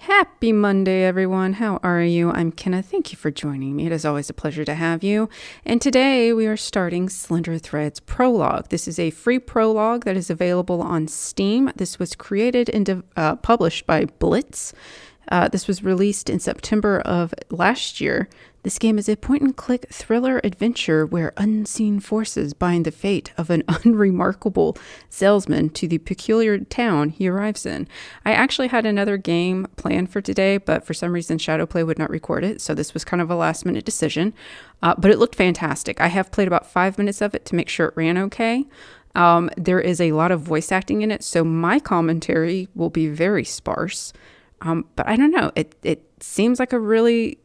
Happy Monday, everyone. How are you? I'm Kenna. Thank you for joining me. It is always a pleasure to have you. And today we are starting Slender Threads Prologue. This is a free prologue that is available on Steam. This was created and published by Blitz. This was released in September of last year. This game is a point-and-click thriller adventure where unseen forces bind the fate of an unremarkable salesman to the peculiar town he arrives in. I actually had another game planned for today, but for some reason Shadowplay would not record it, so this was kind of a last-minute decision. But it looked fantastic. I have played about 5 minutes of it to make sure it ran okay. There is a lot of voice acting in it, so my commentary will be very sparse. But I don't know. It seems like a really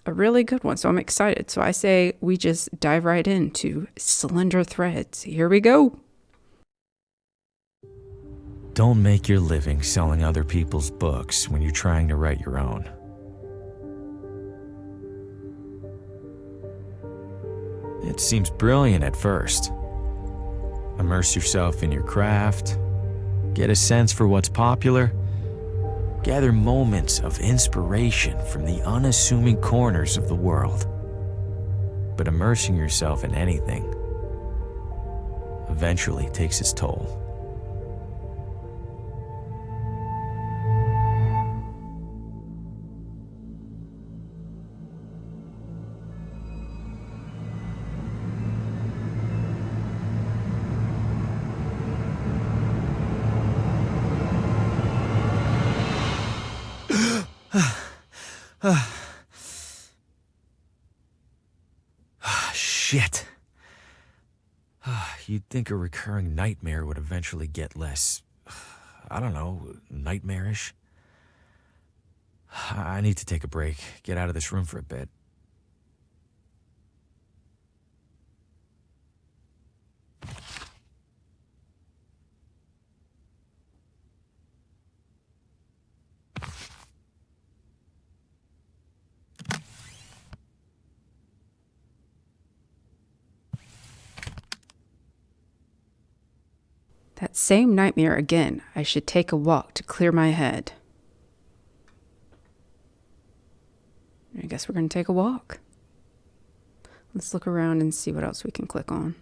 good one, so I'm excited. So I say we just dive right into Slender Threads. Here we go. Don't make your living selling other people's books when you're trying to write your own. It seems brilliant at first. Immerse yourself in your craft, get a sense for what's popular, gather moments of inspiration from the unassuming corners of the world. But immersing yourself in anything eventually takes its toll. Shit. You'd think a recurring nightmare would eventually get less, I don't know, nightmarish. I need to take a break, get out of this room for a bit. That same nightmare again. I should take a walk to clear my head. I guess we're going to take a walk. Let's look around and see what else we can click on.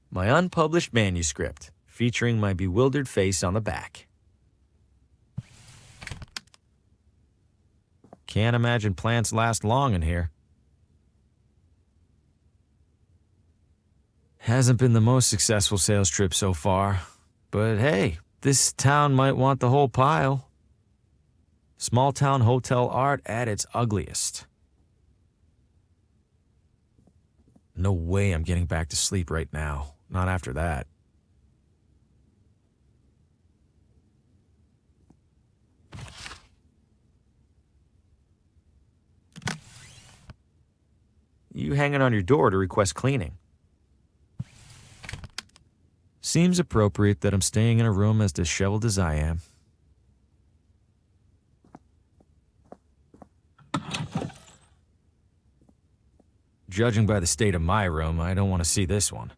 My unpublished manuscript, featuring my bewildered face on the back. Can't imagine plants last long in here. Hasn't been the most successful sales trip so far, but hey, this town might want the whole pile. Small town hotel art at its ugliest. No way I'm getting back to sleep right now, not after that. You hanging on your door to request cleaning. Seems appropriate that I'm staying in a room as disheveled as I am. Judging by the state of my room, I don't want to see this one.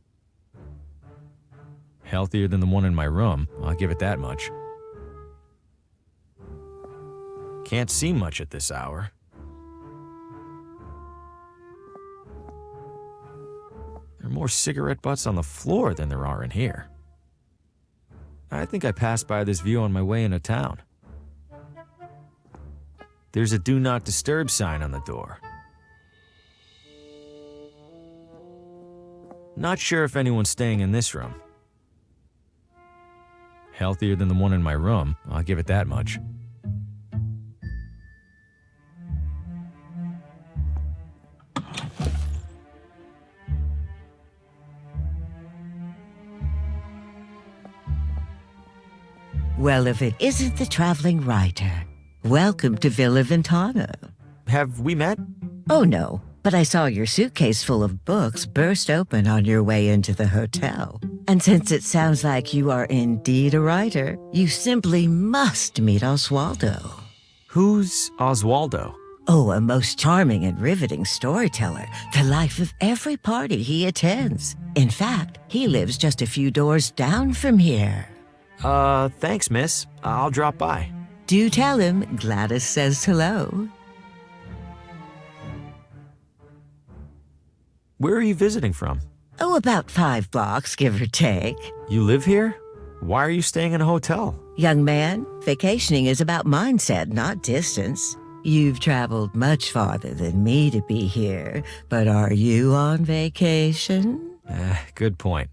Healthier than the one in my room, I'll give it that much. Can't see much at this hour. There are more cigarette butts on the floor than there are in here. I think I passed by this view on my way into town. There's a do not disturb sign on the door. Not sure if anyone's staying in this room. Healthier than the one in my room, I'll give it that much. Well, if it isn't the traveling writer, welcome to Villa Ventana. Have we met? Oh, no, but I saw your suitcase full of books burst open on your way into the hotel. And since it sounds like you are indeed a writer, you simply must meet Oswaldo. Who's Oswaldo? Oh, a most charming and riveting storyteller, the life of every party he attends. In fact, he lives just a few doors down from here. Thanks, miss. I'll drop by. Do tell him Gladys says hello. Where are you visiting from? Oh, about 5 blocks, give or take. You live here? Why are you staying in a hotel? Young man, vacationing is about mindset, not distance. You've traveled much farther than me to be here, but are you on vacation? Good point.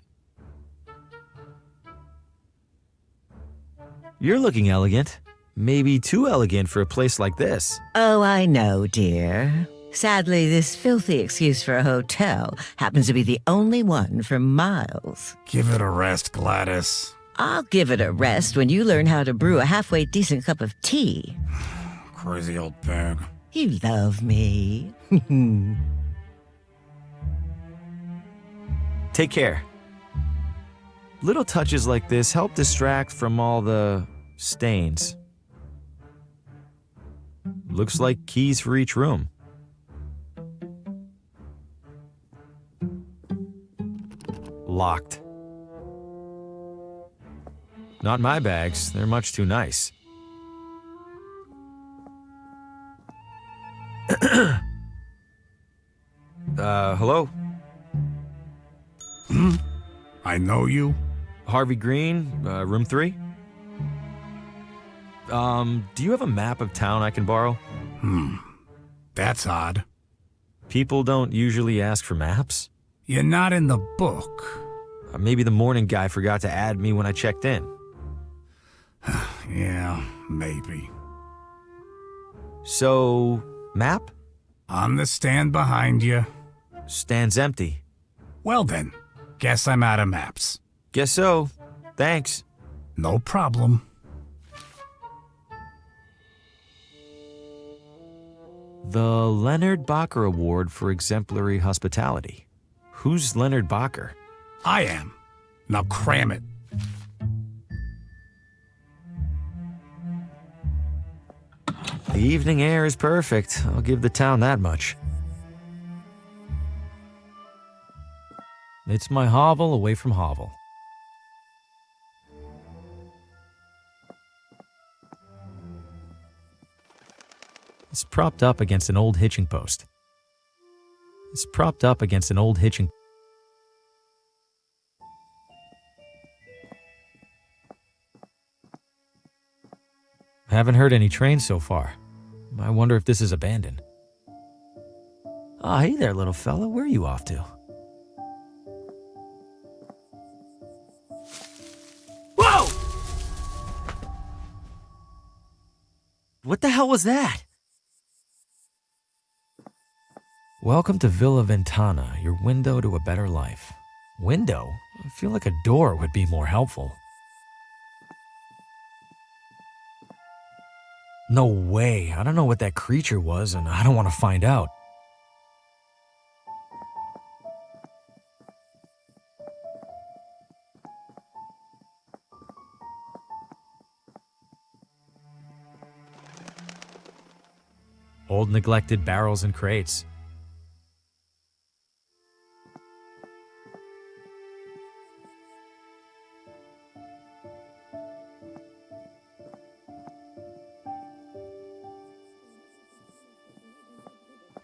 You're looking elegant. Maybe too elegant for a place like this. Oh, I know, dear. Sadly, this filthy excuse for a hotel happens to be the only one for miles. Give it a rest, Gladys. I'll give it a rest when you learn how to brew a halfway decent cup of tea. Crazy old pig. You love me. Take care. Little touches like this help distract from all the stains. Looks like keys for each room. Locked. Not my bags. They're much too nice. Hello? I know you. Harvey Green, room 3? Do you have a map of town I can borrow? That's odd. People don't usually ask for maps. You're not in the book. Maybe the morning guy forgot to add me when I checked in. Yeah, maybe. So, map? On the stand behind you. Stand's empty. Well then, guess I'm out of maps. Guess so. Thanks. No problem. The Leonard Bacher Award for Exemplary Hospitality. Who's Leonard Bacher? I am. Now cram it. The evening air is perfect. I'll give the town that much. It's my hovel away from hovel. It's propped up against an old hitching post. It's propped up against an old hitching. Haven't heard any trains so far. I wonder if this is abandoned. Oh, hey there, little fella. Where are you off to? Whoa! What the hell was that? Welcome to Villa Ventana, your window to a better life. Window? I feel like a door would be more helpful. No way. I don't know what that creature was, and I don't want to find out. Old neglected barrels and crates.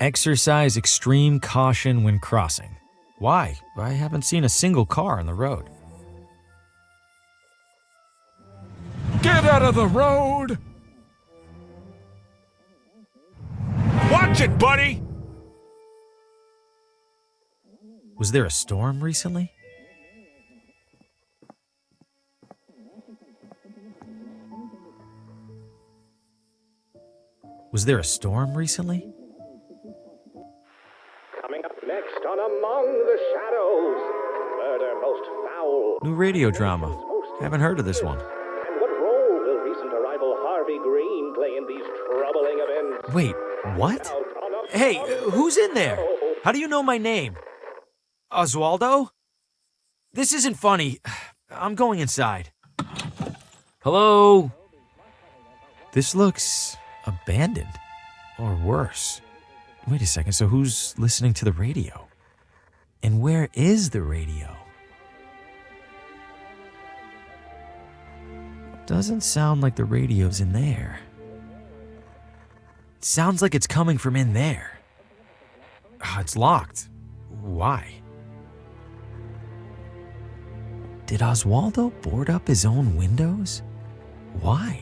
Exercise extreme caution when crossing. Why? I haven't seen a single car on the road. Get out of the road! Watch it, buddy! Was there a storm recently? Was there a storm recently? Coming up next on Among the Shadows, murder most foul. New radio drama. Haven't heard of this one. And what role will recent arrival Harvey Green play in these troubling events? Wait, what? Hey, who's in there? How do you know my name? Oswaldo? This isn't funny. I'm going inside. Hello? This looks abandoned. Or worse. Wait a second, so who's listening to the radio? And where is the radio? Doesn't sound like the radio's in there. It sounds like it's coming from in there. It's locked. Why? Did Oswaldo board up his own windows? Why?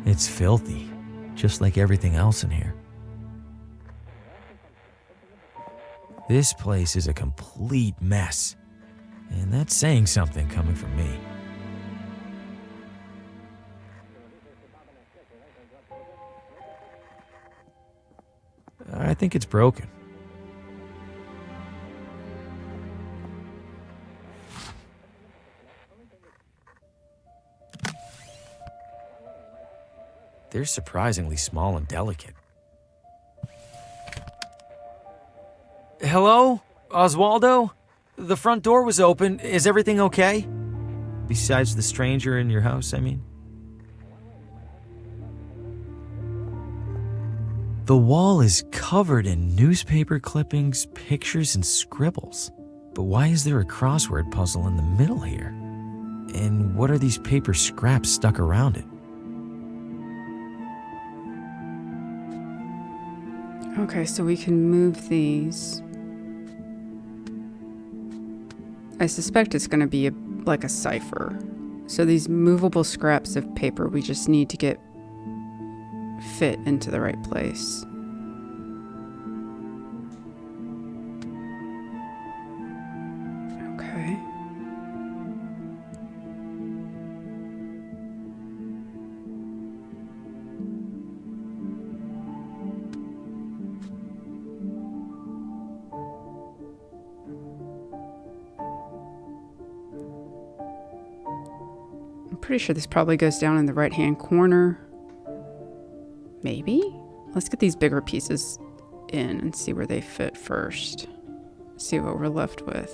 It's filthy, just like everything else in here. This place is a complete mess, and that's saying something coming from me. I think it's broken. They're surprisingly small and delicate. Hello? Oswaldo? The front door was open. Is everything okay? Besides the stranger in your house, I mean. The wall is covered in newspaper clippings, pictures, and scribbles. But why is there a crossword puzzle in the middle here? And what are these paper scraps stuck around it? Okay, so we can move these. I suspect it's going to be like a cipher. So these movable scraps of paper, we just need to get fit into the right place. Okay. Pretty sure this probably goes down in the right-hand corner. Maybe? Let's get these bigger pieces in and see where they fit first. See what we're left with.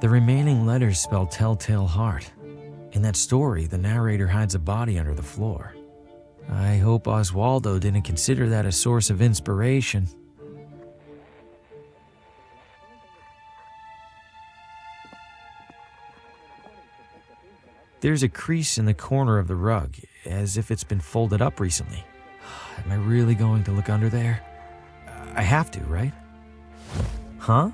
The remaining letters spell Telltale Heart. In that story, the narrator hides a body under the floor. I hope Oswaldo didn't consider that a source of inspiration. There's a crease in the corner of the rug, as if it's been folded up recently. Am I really going to look under there? I have to, right? Huh?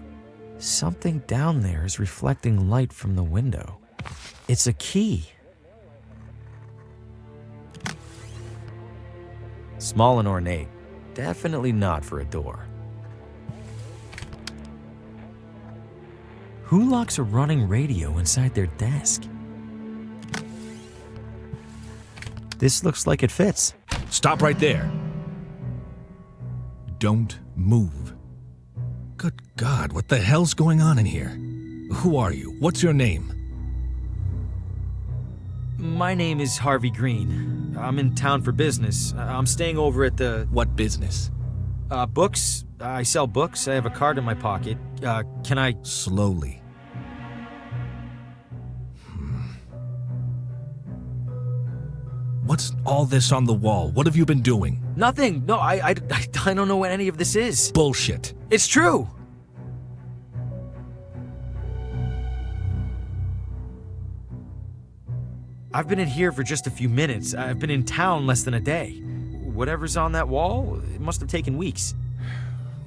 Something down there is reflecting light from the window. It's a key. Small and ornate. Definitely not for a door. Who locks a running radio inside their desk? This looks like it fits. Stop right there. Don't move. Good God, what the hell's going on in here? Who are you? What's your name? My name is Harvey Green. I'm in town for business. I'm staying over at the... What business? Books. I sell books. I have a card in my pocket. Can I... Slowly. What's all this on the wall? What have you been doing? Nothing. No, I don't know what any of this is. Bullshit. It's true. I've been in here for just a few minutes. I've been in town less than a day. Whatever's on that wall, it must have taken weeks.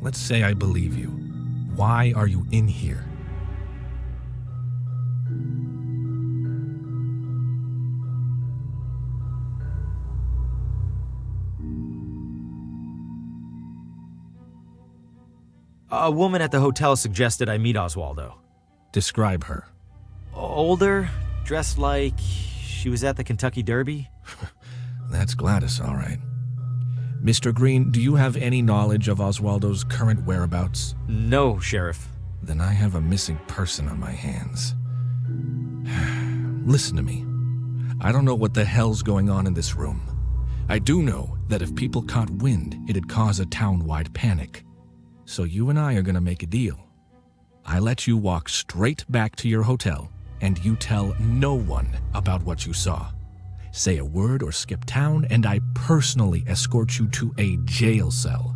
Let's say I believe you. Why are you in here? A woman at the hotel suggested I meet Oswaldo. Describe her. Older, dressed like she was at the Kentucky Derby. That's Gladys, all right. Mr. Green, do you have any knowledge of Oswaldo's current whereabouts? No, Sheriff. Then I have a missing person on my hands. Listen to me. I don't know what the hell's going on in this room. I do know that if people caught wind, it'd cause a town-wide panic. So you and I are gonna make a deal. I let you walk straight back to your hotel, and you tell no one about what you saw. Say a word or skip town, and I personally escort you to a jail cell.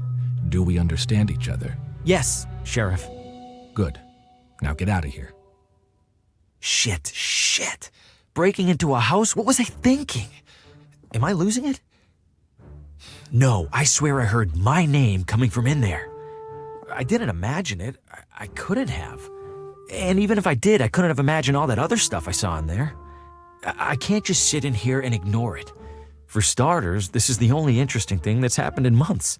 Do we understand each other? Yes, Sheriff. Good. Now get out of here. Shit. Breaking into a house? What was I thinking? Am I losing it? No, I swear I heard my name coming from in there. I didn't imagine it. I couldn't have. And even if I did, I couldn't have imagined all that other stuff I saw in there. I can't just sit in here and ignore it. For starters, this is the only interesting thing that's happened in months.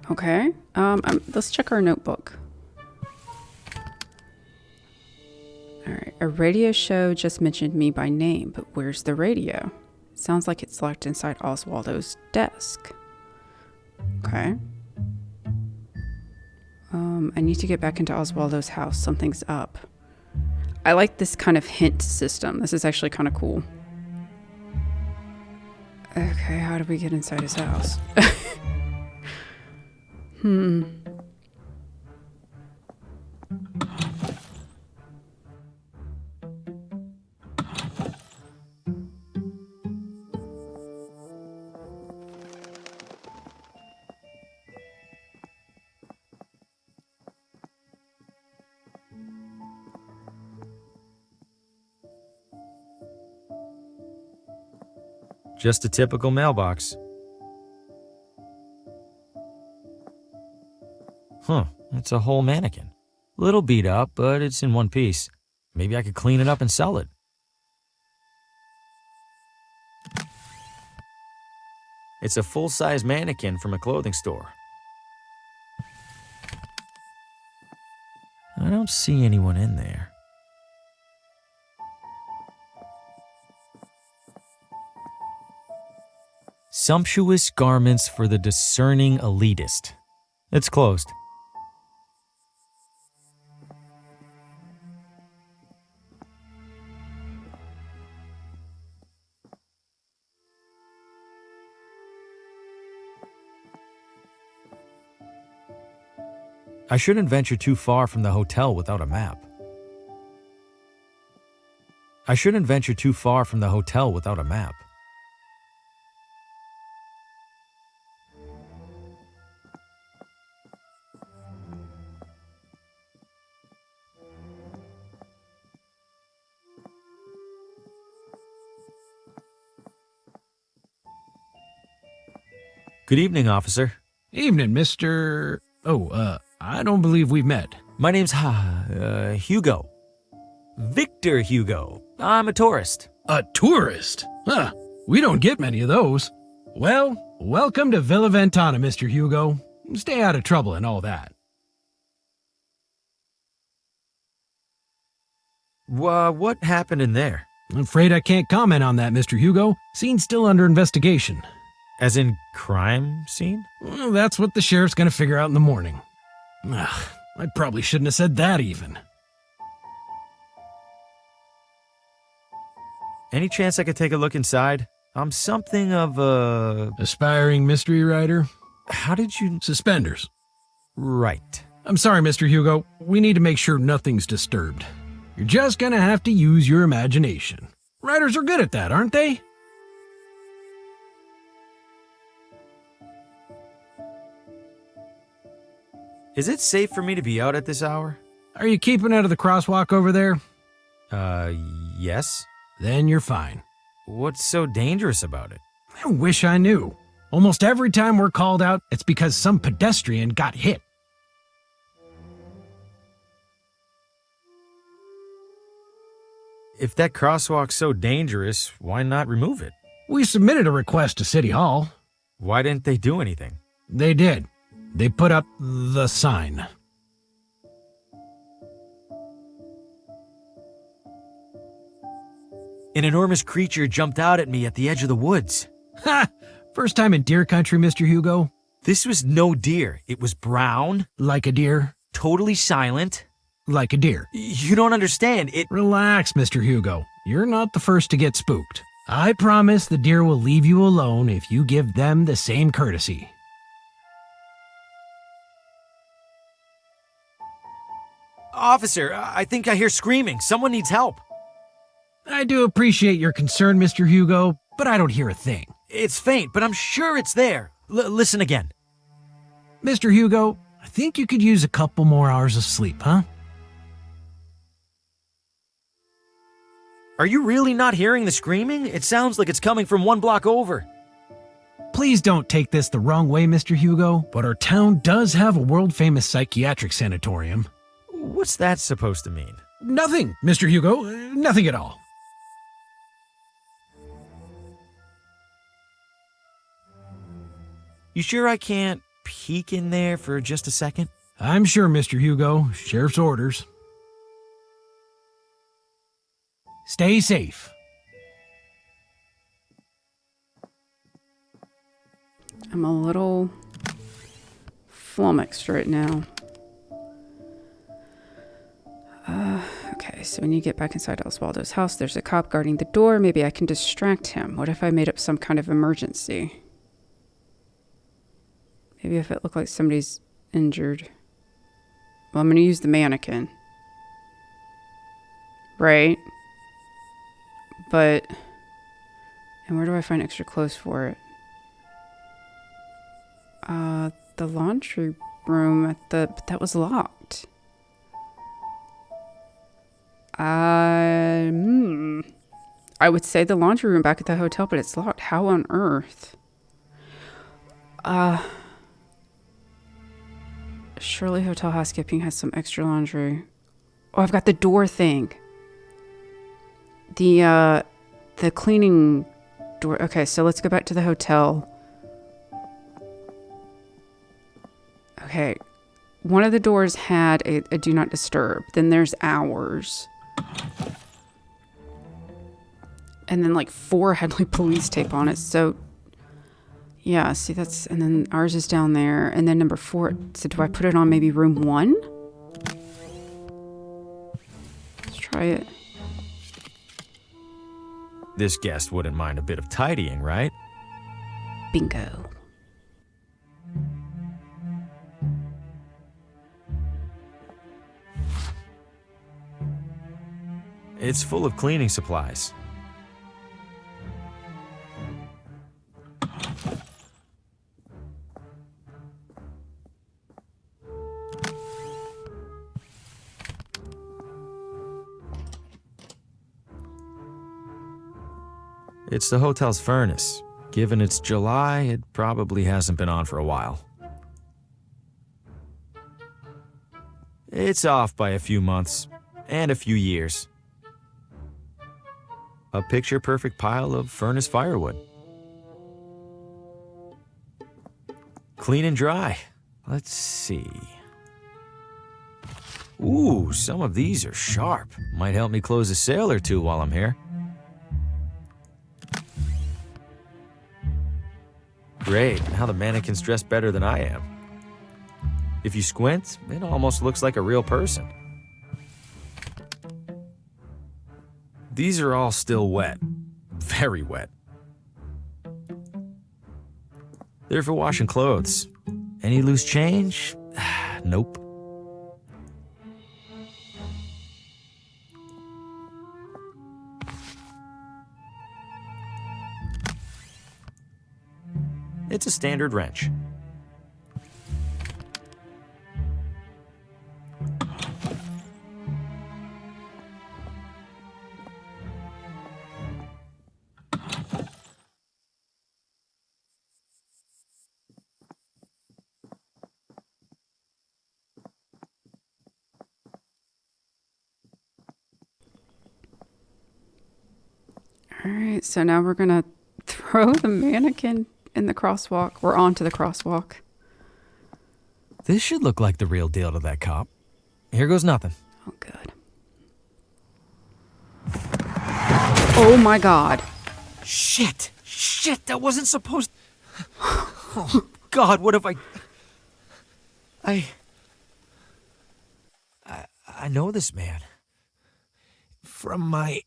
Okay. Let's check our notebook. All right. A radio show just mentioned me by name, but where's the radio? Sounds like it's locked inside Oswaldo's desk. Okay. I need to get back into Oswaldo's house. Something's up. I like this kind of hint system. This is actually kind of cool. Okay, how do we get inside his house? Just a typical mailbox. It's a whole mannequin. Little beat up, but it's in one piece. Maybe I could clean it up and sell it. It's a full-size mannequin from a clothing store. I don't see anyone in there. Sumptuous garments for the discerning elitist. It's closed. I shouldn't venture too far from the hotel without a map. Good evening, officer. Evening, Mr. I don't believe we've met. My name's Hugo. Victor Hugo. I'm a tourist. A tourist? Huh. We don't get many of those. Well, welcome to Villa Ventana, Mr. Hugo. Stay out of trouble and all that. What happened in there? I'm afraid I can't comment on that, Mr. Hugo. Scene's still under investigation. As in crime scene? Well, that's what the sheriff's gonna figure out in the morning. I probably shouldn't have said that even. Any chance I could take a look inside? I'm something of a... Aspiring mystery writer? How did you... Suspenders. Right. I'm sorry, Mr. Hugo. We need to make sure nothing's disturbed. You're just gonna have to use your imagination. Writers are good at that, aren't they? Is it safe for me to be out at this hour? Are you keeping out of the crosswalk over there? Yes. Then you're fine. What's so dangerous about it? I wish I knew. Almost every time we're called out, it's because some pedestrian got hit. If that crosswalk's so dangerous, why not remove it? We submitted a request to City Hall. Why didn't they do anything? They did. They put up the sign. An enormous creature jumped out at me at the edge of the woods. Ha! First time in deer country, Mr. Hugo? This was no deer. It was brown. Like a deer? Totally silent. Like a deer. You don't understand. Relax, Mr. Hugo. You're not the first to get spooked. I promise the deer will leave you alone if you give them the same courtesy. Officer, I think I hear screaming. Someone needs help. I do appreciate your concern, Mr. Hugo, but I don't hear a thing. It's faint, but I'm sure it's there. Listen again. Mr. Hugo, I think you could use a couple more hours of sleep, huh? Are you really not hearing the screaming? It sounds like it's coming from 1 block over. Please don't take this the wrong way, Mr. Hugo, but our town does have a world-famous psychiatric sanatorium. What's that supposed to mean? Nothing, Mr. Hugo. Nothing at all. You sure I can't peek in there for just a second? I'm sure, Mr. Hugo. Sheriff's orders. Stay safe. I'm a little flummoxed right now. Okay, so when you get back inside Oswaldo's house, there's a cop guarding the door. Maybe I can distract him. What if I made up some kind of emergency? Maybe if it looked like somebody's injured. Well, I'm going to use the mannequin. Right? But... and where do I find extra clothes for it? The laundry room at the... but that was locked. I would say the laundry room back at the hotel, but it's locked. How on earth? Surely hotel housekeeping has some extra laundry. Oh, I've got the door thing. The cleaning door. Okay, so let's go back to the hotel. Okay. One of the doors had a do not disturb. Then there's ours. And then like 4 had like police tape on it. So yeah, see that's, and then ours is down there. And then number 4, so do I put it on maybe room 1? Let's try it. This guest wouldn't mind a bit of tidying, right? Bingo. It's full of cleaning supplies. It's the hotel's furnace. Given it's July, it probably hasn't been on for a while. It's off by a few months and a few years. A picture-perfect pile of furnace firewood. Clean and dry. Let's see. Ooh, some of these are sharp. Might help me close a sale or two while I'm here. Great, now the mannequin's dressed better than I am. If you squint, it almost looks like a real person. These are all still wet. Very wet. They're for washing clothes. Any loose change? Nope. It's a standard wrench. All right, so now we're going to throw the mannequin in the crosswalk. We're onto the crosswalk. This should look like the real deal to that cop. Here goes nothing. Oh, good. Oh, my God. Shit! Shit, that wasn't supposed... Oh, God, what have I know this man. From my...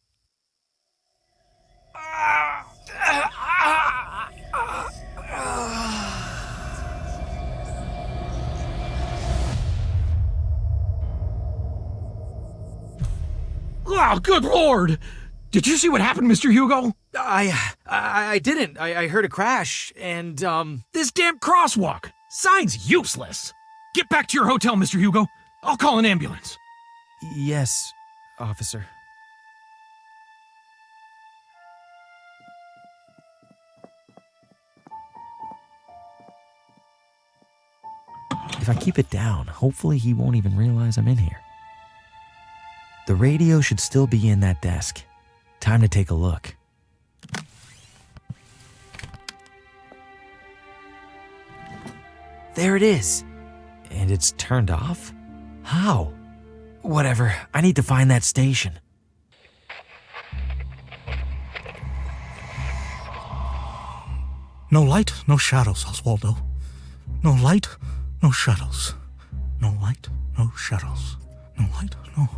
Oh, good Lord! Did you see what happened, Mr. Hugo? I didn't. I heard a crash, and, This damn crosswalk! Sign's useless! Get back to your hotel, Mr. Hugo. I'll call an ambulance. Yes, officer. If I keep it down, hopefully he won't even realize I'm in here. The radio should still be in that desk. Time to take a look. There it is. And it's turned off? How? Whatever, I need to find that station. No light, no shadows, Oswaldo. No light, no shadows. No light, no shadows. No light, no...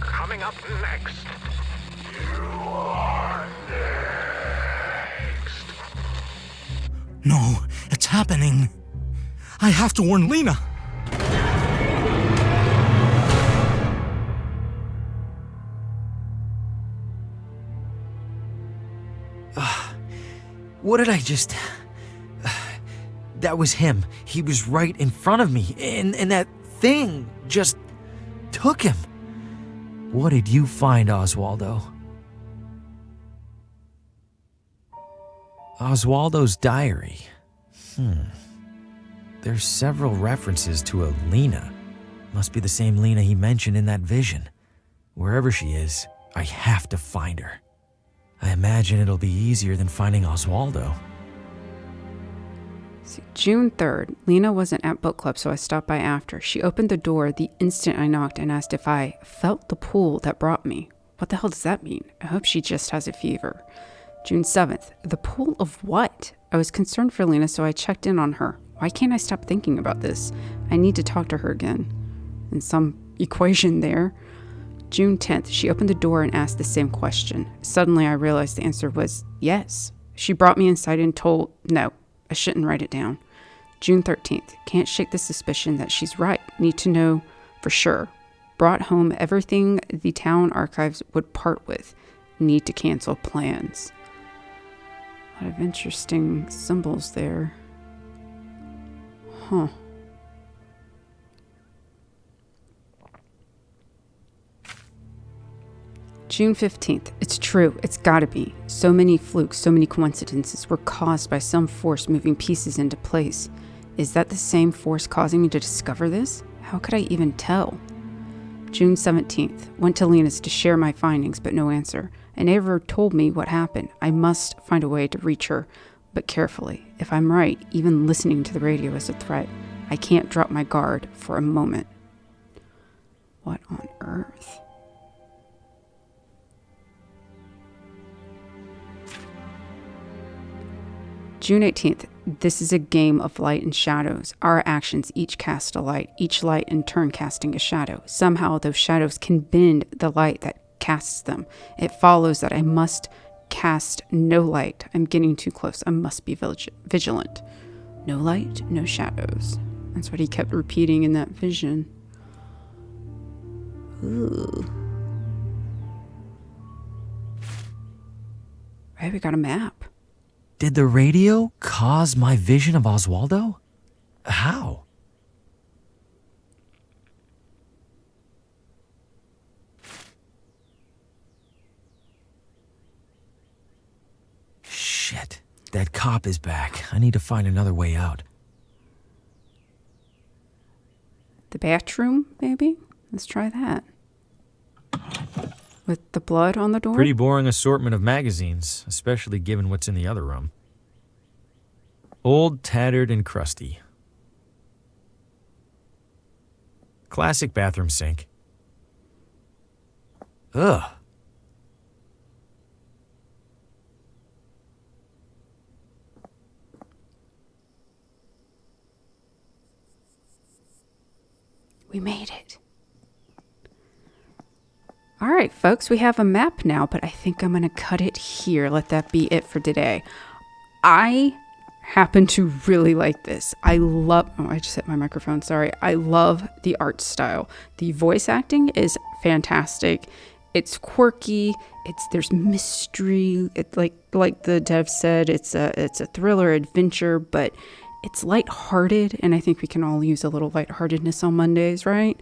Coming up next. You are next. No, it's happening. I have to warn Lena. What did I just... That was him. He was right in front of me, and that thing just took him. What did you find, Oswaldo? Oswaldo's diary. There's several references to a Lena. Must be the same Lena he mentioned in that vision. Wherever she is, I have to find her. I imagine it'll be easier than finding Oswaldo. See, June 3rd, Lena wasn't at book club, so I stopped by after. She opened the door the instant I knocked and asked if I felt the pull that brought me. What the hell does that mean? I hope she just has a fever. June 7th, the pull of what? I was concerned for Lena, so I checked in on her. Why can't I stop thinking about this? I need to talk to her again. And some equation there. June 10th, she opened the door and asked the same question. Suddenly, I realized the answer was yes. She brought me inside and told, no, I shouldn't write it down. June 13th, can't shake the suspicion that she's right. Need to know for sure. Brought home everything the town archives would part with. Need to cancel plans. A lot of interesting symbols there. Huh. June 15th. It's true. It's gotta be. So many flukes, so many coincidences were caused by some force moving pieces into place. Is that the same force causing me to discover this? How could I even tell? June 17th. Went to Lena's to share my findings, but no answer. I never told me what happened. I must find a way to reach her, but carefully. If I'm right, even listening to the radio is a threat. I can't drop my guard for a moment. What on earth? June 18th. This is a game of light and shadows. Our actions each cast a light, each light in turn casting a shadow. Somehow those shadows can bend the light that casts them. It follows that I must cast no light. I'm getting too close. I must be vigilant. No light, no shadows. That's what he kept repeating in that vision. Ooh. Right, we got a map. Did the radio cause my vision of Oswaldo? How? Shit, that cop is back. I need to find another way out. The bathroom, maybe? Let's try that. With the blood on the door? Pretty boring assortment of magazines, especially given what's in the other room. Old, tattered, and crusty. Classic bathroom sink. Ugh. We made it. All right, folks, we have a map now, but I think I'm going to cut it here. Let that be it for today. I happen to really like this. I just hit my microphone, sorry. I love the art style. The voice acting is fantastic. It's quirky. There's mystery. It's like the dev said, it's a thriller adventure, but it's lighthearted, and I think we can all use a little lightheartedness on Mondays, right?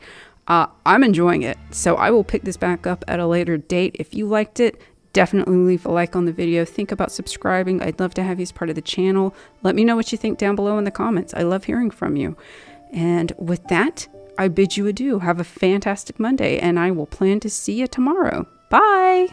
I'm enjoying it, so I will pick this back up at a later date. If you liked it, definitely leave a like on the video. Think about subscribing. I'd love to have you as part of the channel. Let me know what you think down below in the comments. I love hearing from you. And with that, I bid you adieu. Have a fantastic Monday, and I will plan to see you tomorrow. Bye!